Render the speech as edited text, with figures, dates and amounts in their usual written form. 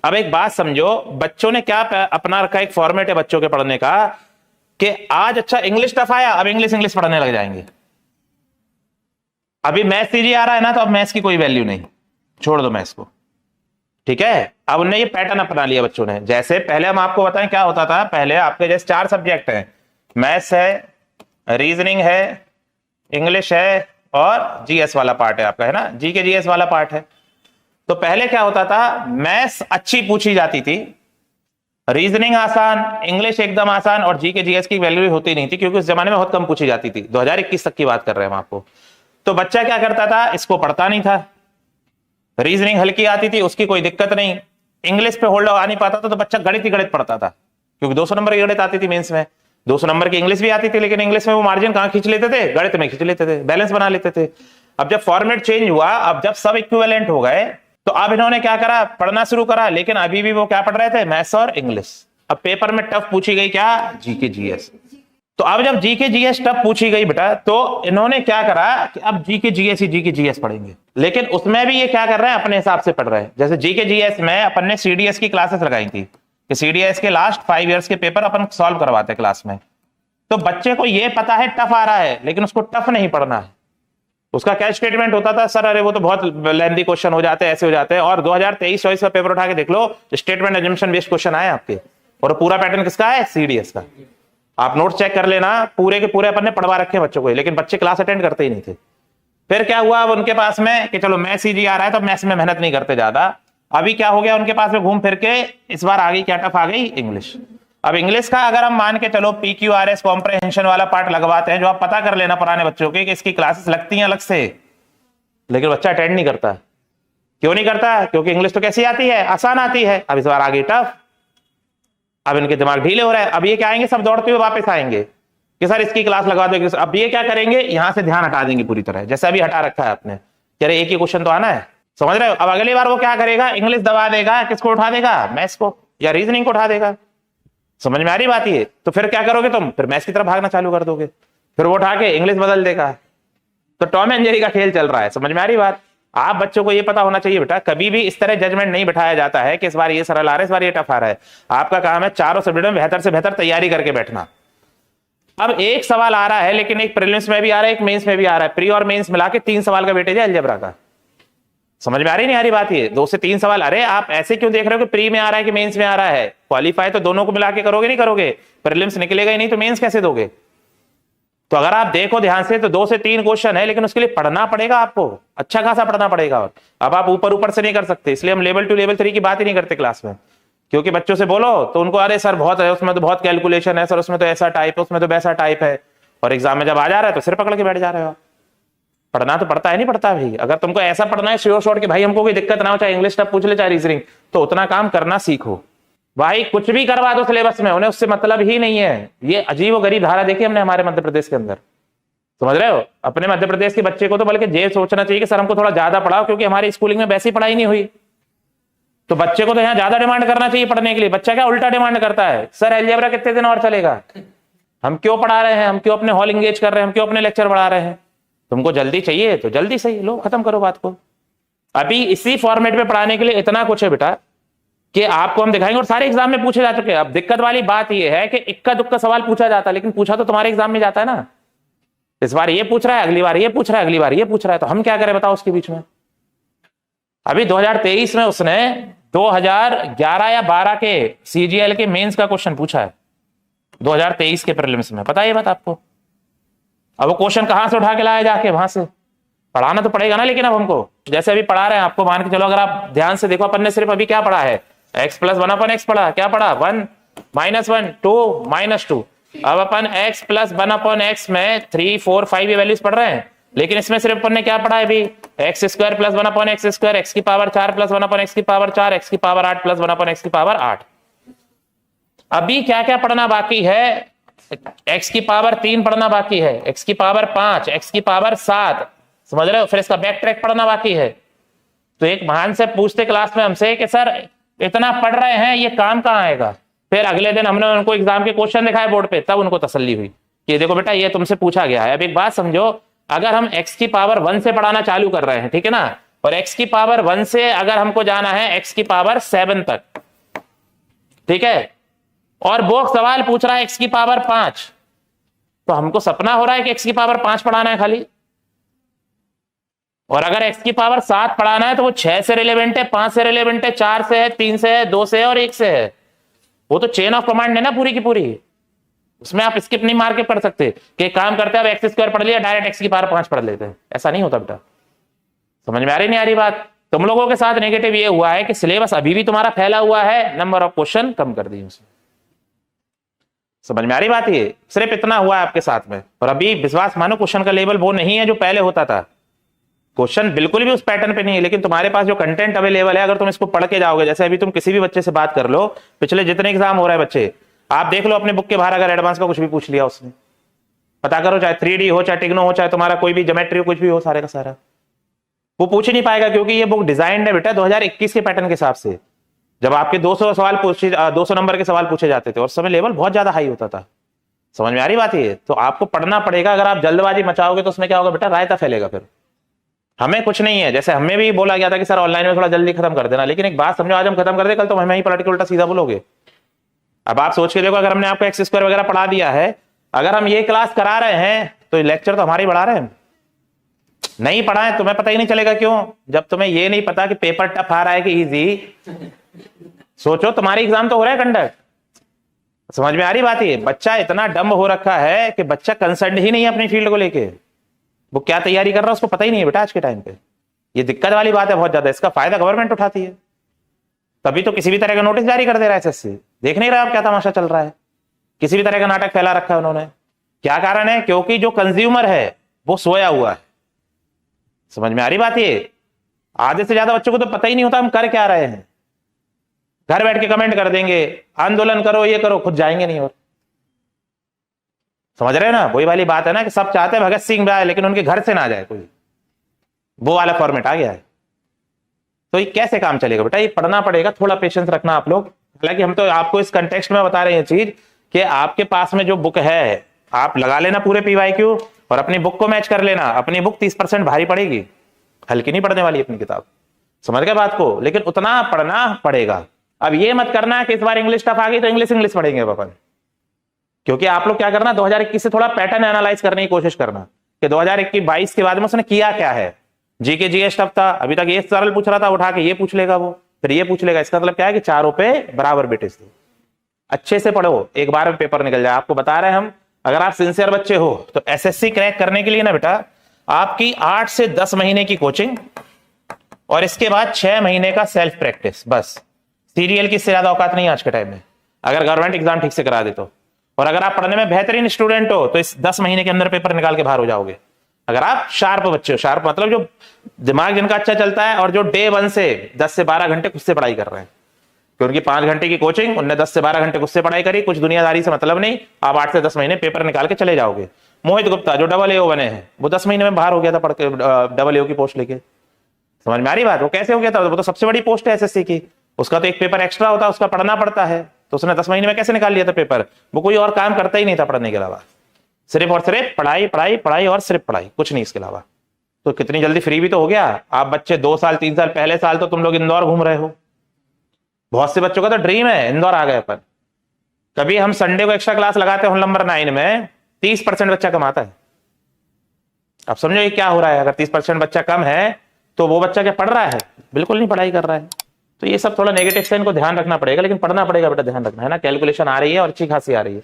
अब एक बात समझो, बच्चों ने क्या अपना रखा, एक फॉर्मेट है बच्चों के पढ़ने का कि आज अच्छा इंग्लिश टफ आया, अब इंग्लिश पढ़ने लग जाएंगे। अभी मैथ्स इजी आ रहा है ना, तो अब मैथ्स की कोई वैल्यू नहीं, छोड़ दो मैथ्स को, ठीक है। अब उनने ये पैटर्न अपना लिया बच्चों ने। जैसे पहले हम आपको बताएं क्या होता था, पहले आपके जैसे 4 सब्जेक्ट हैं, मैथ्स है, रीजनिंग है, इंग्लिश है और जीएस वाला पार्ट है आपका, है ना, जी के जीएस वाला पार्ट है। तो पहले क्या होता था, मैथ्स अच्छी पूछी जाती थी, रीजनिंग आसान, इंग्लिश एकदम आसान, और जी के जीएस की वैल्यू होती नहीं थी क्योंकि उस जमाने में बहुत कम पूछी जाती थी। 2021 तक की बात कर रहे हैं हम आपको। तो बच्चा क्या करता था, इसको पढ़ता नहीं था, रीजनिंग हल्की आती थी, उसकी कोई दिक्कत नहीं, इंग्लिश पे होल्ड आ नहीं पाता था, तो बच्चा गणित ही गणित पढ़ता था, क्योंकि 200 नंबर की गणित आती थी मेंस में, 200 नंबर की इंग्लिश भी आती थी, लेकिन इंग्लिश में वो मार्जिन कहां खींच लेते थे, गणित में खींच लेते थे, बैलेंस बना लेते थे। अब जब फॉर्मेट चेंज हुआ, अब जब सब इक्विवेलेंट हो गए, तो अब इन्होंने क्या करा, पढ़ना शुरू करा, लेकिन अभी भी वो क्या पढ़ रहे थे, मैथ्स और इंग्लिश। अब पेपर में टफ पूछी गई क्या, जीके जीएस। तो अब जब जीके जीएस टफ पूछी गई बेटा, तो इन्होंने क्या करा कि अब जीके जीएस ही जीके जीएस पढ़ेंगे, लेकिन उसमें भी ये क्या कर रहे हैं, अपने हिसाब से पढ़ रहे हैं। जैसे जीके जीएस में अपन ने सीडीएस की क्लासेस लगाई थी कि सीडीएस के लास्ट 5 इयर्स के पेपर अपन सॉल्व करवाते क्लास में। तो बच्चे को ये पता है टफ आ रहा है, लेकिन उसको टफ नहीं पढ़ना है। उसका क्या स्टेटमेंट होता था, सर अरे वो तो बहुत लेंथी क्वेश्चन हो जाते हैं, ऐसे हो जाते हैं। और 2023-24 का पेपर उठा के देख लो, स्टेटमेंट एजम्पशन बेस्ड क्वेश्चन आए आपके, और पूरा पैटर्न किसका है, सीडीएस का। आप नोट चेक कर लेना, पूरे के पूरे अपन ने पढ़वा रखे बच्चों को, लेकिन बच्चे क्लास अटेंड करते ही नहीं थे। फिर क्या हुआ, अब उनके पास में कि चलो मैथ्स इजी आ रहा है, तो मैथ्स में मेहनत नहीं करते ज्यादा। अभी क्या हो गया, उनके पास में घूम फिर के इस बार आ गई क्या, टफ आ गई इंग्लिश। अब इंग्लिश का अगर हम मान के चलो PQRS कॉम्प्रहेंशन वाला पार्ट लगवाते हैं, जो आप पता कर लेना पुराने बच्चों के कि इसकी क्लासेस लगती हैं अलग से, लेकिन बच्चा अटेंड नहीं करता। क्यों नहीं करता, क्योंकि इंग्लिश तो कैसी आती है, आसान आती है। अब इस बार आ गई टफ, अब इनके दिमाग ढीले हो रहे हैं। अब ये क्या आएंगे, सब दौड़ते हुए वापस आएंगे कि सर इसकी क्लास लगवा दो। अब ये क्या करेंगे, यहां से ध्यान हटा देंगे पूरी तरह, जैसे अभी हटा रखा है आपने, अरे एक ही क्वेश्चन तो आना है, समझ रहे हो। अब अगली बार वो क्या करेगा, इंग्लिश दबा देगा, किसको उठा देगा, मैथ्स को या रीजनिंग को उठा देगा। समझ में आ रही बात ये। तो फिर क्या करोगे तुम, फिर मैथ्स की तरफ भागना चालू कर दोगे, फिर वो उठा के इंग्लिश बदल देगा। तो टॉम एंड जेरी का खेल चल रहा है, समझ में आ रही बात। आप बच्चों को ये पता होना चाहिए बेटा, कभी भी इस तरह जजमेंट नहीं बिठाया जाता है कि इस बार ये सरल आ रहा है, इस बार ये टफ आ रहा है। आपका काम है चारों सब्जेक्ट में बेहतर से बेहतर तैयारी करके बैठना। अब एक सवाल आ रहा है, लेकिन एक प्रीलिम्स में भी आ रहा है, एक मेंस में भी आ रहा है, प्री और मेंस मिला के 3 सवाल का वेटेज है अलजेब्रा का। समझ में आ रही नहीं आ रही बात, ये 2 से 3 सवाल। अरे आप ऐसे क्यों देख रहे हो कि प्री में आ रहा है कि मेंस में आ रहा है, क्वालिफाई तो दोनों को मिला के करोगे, नहीं करोगे, प्रीलिम्स निकलेगा ही नहीं, तो मेंस कैसे दोगे। तो अगर आप देखो ध्यान से, तो 2 से 3 क्वेश्चन है, लेकिन उसके लिए पढ़ना पड़ेगा आपको, अच्छा खासा पढ़ना पड़ेगा। और अब आप ऊपर ऊपर से नहीं कर सकते, इसलिए हम लेवल 2 लेवल 3 की बात ही नहीं करते क्लास में। क्योंकि बच्चों से बोलो तो उनको अरे सर बहुत है, उसमें तो बहुत कैलकुलेशन है, सर उसमें तो ऐसा टाइप है, उसमें तो वैसा टाइप है, और एग्जाम में जब आ जा रहा है तो सिर पकड़ के बैठ जा रहे हो। पढ़ना तो पड़ता है, नहीं पड़ता भाई। अगर तुमको ऐसा पढ़ना है श्योर शॉर्ट कि भाई हमको कोई दिक्कत ना हो, चाहे इंग्लिश टफ पूछ ले चाहे रीजनिंग, तो उतना काम करना सीखो भाई। कुछ भी करवा दो सिलेबस में, उन्हें उससे मतलब ही नहीं है। ये अजीब व गरीब धारा देखी हमने हमारे मध्य प्रदेश के अंदर, समझ रहे हो। अपने मध्य प्रदेश के बच्चे को तो बल्कि ये सोचना चाहिए कि सर हमको थोड़ा ज्यादा पढ़ाओ, क्योंकि हमारी स्कूलिंग में वैसी पढ़ाई नहीं हुई। तो बच्चे को तो यहाँ ज्यादा डिमांड करना चाहिए पढ़ने के लिए। बच्चा क्या उल्टा डिमांड करता है, सर अलजेब्रा कितने दिन और चलेगा, हम क्यों पढ़ा रहे हैं, हम क्यों अपने हॉल इंगेज कर रहे हैं, हम क्यों अपने लेक्चर बढ़ा रहे हैं। तुमको जल्दी चाहिए तो जल्दी सही लो, खत्म करो बात को। अभी इसी फॉर्मेट में पढ़ाने के लिए इतना कुछ है बेटा कि आपको हम दिखाएंगे, और सारे एग्जाम में पूछे जा चुके हैं। अब दिक्कत वाली बात यह है कि इक्का दुक्का सवाल पूछा जाता है, लेकिन पूछा तो तुम्हारे एग्जाम में जाता है ना। इस बार ये पूछ रहा है, अगली बार ये पूछ रहा है, अगली बार ये पूछ रहा है, तो हम क्या करें बताओ उसके बीच में। अभी 2023 में उसने 2011 या 12 के CGL के मेंस का क्वेश्चन पूछा है 2023 के प्रीलिम्स में, पता है ये बात आपको। अब वो क्वेश्चन कहां से उठा के लाया, जाके वहां से। पढ़ाना तो पड़ेगा ना, लेकिन अब हमको जैसे अभी पढ़ा रहे हैं आपको, मान के चलो अगर आप ध्यान से देखो, अपन ने सिर्फ अभी क्या पढ़ा है, x + 1/x पढ़ा, क्या पढ़ा 1 - 1 2 - 2। अब अपन x + 1/x में 3 4 5 ये वैल्यूज पढ़ रहे हैं, लेकिन इसमें सिर्फ अपन ने क्या पढ़ा है अभी, x² + 1/x², x की पावर 4 + 1/x की पावर 4, x की पावर 8 + 1/x की पावर 8। अभी क्या क्या पढ़ना बाकी है, x की पावर 3 पढ़ना बाकी है, x की पावर 5, x की पावर 7, समझ रहे हो। फिर इसका बैक ट्रैक पढ़ना बाकी है। तो एक महान से पूछते क्लास में हमसे कि सर इतना पढ़ रहे हैं, ये काम कहाँ आएगा। फिर अगले दिन हमने उनको एग्जाम के क्वेश्चन दिखाए बोर्ड पे, तब उनको तसल्ली हुई कि देखो बेटा ये तुमसे पूछा गया है। अब एक बात समझो, अगर हम x की पावर 1 से पढ़ाना चालू कर रहे हैं, ठीक है ना, और x की पावर 1 से अगर हमको जाना है x की पावर 7 तक, ठीक है, और वो सवाल पूछ रहा है x की पावर 5, तो हमको सपना हो रहा है कि x की पावर 5 पढ़ाना है खाली, और अगर x की पावर 7 पढ़ाना है तो वो 6 से रिलेवेंट है, 5 से रिलेवेंट है, 4 से है, 3 से है, 2 से है और 1 से है। वो तो चेन ऑफ कमांड है ना पूरी की पूरी, उसमें आप स्किप नहीं मार के पढ़ सकते कि काम करते हैं अब एक्स स्क्वायर पढ़ लिया डायरेक्ट x की पावर 5 पढ़ लेते हैं, ऐसा नहीं होता बेटा। समझ में आ रही नहीं आ रही बात? तुम लोगों के साथ नेगेटिव ये हुआ है कि सिलेबस अभी भी तुम्हारा फैला हुआ है, नंबर ऑफ क्वेश्चन कम कर दिए उसमें। समझ में आ रही बात? ये सिर्फ इतना हुआ है आपके साथ में, और अभी विश्वास मानो क्वेश्चन का लेवल वो नहीं है जो पहले होता था। क्वेश्चन बिल्कुल भी उस पैटर्न पे नहीं है, लेकिन तुम्हारे पास जो कंटेंट अवेलेबल है, अगर तुम इसको पढ़ के जाओगे, जैसे अभी तुम किसी भी बच्चे से बात कर लो, पिछले जितने एग्जाम हो रहे हैं बच्चे, आप देख लो अपने बुक के बाहर, अगर एडवांस का कुछ भी पूछ लिया उसने, पता करो, चाहे 3D हो, चाहे टिग्नो हो, चाहे तुम्हारा कोई भी ज्योमेट्री हो, कुछ भी हो, सारे का सारा वो पूछ ही नहीं पाएगा, क्योंकि ये बुक डिजाइंड है बेटा 2021 के पैटर्न के हिसाब से, जब आपके 200 सवाल पूछे, 200 नंबर के सवाल पूछे जाते थे, और उस समय लेवल बहुत ज्यादा हाई होता था। समझ में आ रही बात? ये तो आपको पढ़ना पड़ेगा। अगर आप जल्दबाजी मचाओगे तो उसमें क्या होगा बेटा, रायता फैलेगा। फिर हमें कुछ नहीं है, जैसे हमें भी बोला गया था कि सर ऑनलाइन में थोड़ा जल्दी खत्म कर देना, लेकिन एक बात समझो, आज हम खत्म कर दे, कल तो हमें ही पलट के उल्टा सीधा बोलोगे। अब आप सोच के देखो, अगर हमने आपको एक्स स्क्वायर वगैरह पढ़ा दिया है, अगर हम ये क्लास करा रहे हैं तो लेक्चर तो हमारे ही बढ़ा रहे हैं। नहीं पढ़ा है तुम्हें पता ही नहीं चलेगा। क्यों? जब तुम्हें ये नहीं पता कि पेपर टफ आ रहा है कि इजी। सोचो तुम्हारी एग्जाम तो हो रहा है कंडक्ट। समझ में आ रही बात? ये बच्चा इतना डम्ब हो रखा है कि बच्चा कंसर्न ही नहीं है अपनी फील्ड को लेके, वो क्या तैयारी कर रहा है उसको पता ही नहीं है बेटा आज के टाइम पे। ये दिक्कत वाली बात है बहुत ज्यादा, इसका फायदा गवर्नमेंट उठाती है, तभी तो किसी भी तरह का नोटिस जारी कर दे रहा है एसएससी। देख नहीं रहा आप क्या तमाशा चल रहा है? किसी भी तरह का नाटक फैला रखा है उन्होंने। क्या कारण है? क्योंकि जो कंज्यूमर है वो सोया हुआ है। समझ में आ रही बात? ये आधे से ज्यादा बच्चों को तो पता ही नहीं होता हम कर क्या रहे हैं। घर बैठ के कमेंट कर देंगे, आंदोलन करो, ये करो, खुद जाएंगे नहीं। और समझ रहे हैं ना? वही वाली बात है ना कि सब चाहते हैं भगत सिंह जाए, लेकिन उनके घर से ना जाए कोई, वो वाला फॉर्मेट आ गया है। तो ये कैसे काम चलेगा बेटा? ये पढ़ना पड़ेगा, थोड़ा पेशेंस रखना आप लोग। हालांकि हम तो आपको इस कंटेक्स्ट में बता रहे हैं चीज कि आपके पास में जो बुक है आप लगा लेना पूरे पीवाईक्यू और अपनी बुक को मैच कर लेना। अपनी बुक 30% भारी पड़ेगी, हल्की नहीं पढ़ने वाली अपनी किताब। समझ गए बात को? लेकिन उतना पढ़ना पड़ेगा। अब ये मत करना कि इस बार इंग्लिश टफ आ गई तो इंग्लिश पढ़ेंगे अपन, क्योंकि आप लोग क्या करना, 2021 से थोड़ा पैटर्न एनालाइज करने की कोशिश करना कि 2021-22 के बाद में उसने किया क्या है। जीके जीएस टफ था, अभी तक ये सरल पूछ रहा था, उठा के ये पूछ लेगा, वो फिर ये पूछ लेगा। इसका मतलब क्या है कि चारों पे बराबर बेटेज थे। अच्छे से पढ़ो, एक बार में पेपर निकल जाए। आपको बता रहे हैं हम, अगर आप सिंसियर बच्चे हो तो एसएससी क्रैक करने के लिए ना बेटा, आपकी 8 से 10 महीने की कोचिंग और इसके बाद 6 महीने का सेल्फ प्रैक्टिस, बस। सीरियल की इससे ज्यादा औकात नहीं आज के टाइम में, अगर गवर्नमेंट एग्जाम ठीक से करा दे तो। और अगर आप पढ़ने में बेहतरीन स्टूडेंट हो तो इस 10 महीने के अंदर पेपर निकाल के बाहर हो जाओगे। अगर आप शार्प बच्चे हो, शार्प मतलब जो दिमाग जिनका अच्छा चलता है और जो डे 1 से 10 से 12 घंटे खुद से पढ़ाई कर रहे हैं, कि उनकी 5 घंटे की कोचिंग, उनने 10 से 12 घंटे खुद से पढ़ाई करी, कुछ दुनियादारी से मतलब नहीं, आप 8 से 10 महीने पेपर निकाल के चले जाओगे। मोहित गुप्ता जो AA बने हैं, वो 10 महीने में बाहर हो गया था पढ़ के, AA की पोस्ट लेके। समझ में आ रही बात? वो कैसे हो गया था? वो तो सबसे बड़ी पोस्ट है एसएससी की, उसका तो एक पेपर एक्स्ट्रा होता है, उसका पढ़ना पड़ता है। तो उसने 10 महीने में कैसे निकाल लिया था पेपर? वो कोई और काम करता ही नहीं था पढ़ने के अलावा, सिर्फ और सिर्फ पढ़ाई पढ़ाई पढ़ाई और सिर्फ पढ़ाई, कुछ नहीं इसके अलावा। तो कितनी जल्दी फ्री भी तो हो गया। आप बच्चे 2 साल 3 साल, पहले साल तो तुम लोग इंदौर घूम रहे हो। बहुत से बच्चों का तो ड्रीम है इंदौर आ गए अपन। कभी हम संडे को एक्स्ट्रा क्लास लगाते हैं नंबर 9 में, 30% बच्चा कमाता है। अब समझो ये क्या हो रहा है। अगर 30% बच्चा कम है तो वो बच्चा क्या पढ़ रहा है? बिल्कुल नहीं पढ़ाई कर रहा है। तो ये सब थोड़ा नेगेटिव से इनको ध्यान रखना पड़ेगा, लेकिन पढ़ना पड़ेगा बेटा, ध्यान रखना है ना। कैलकुलेशन आ रही है और अच्छी खासी आ रही है।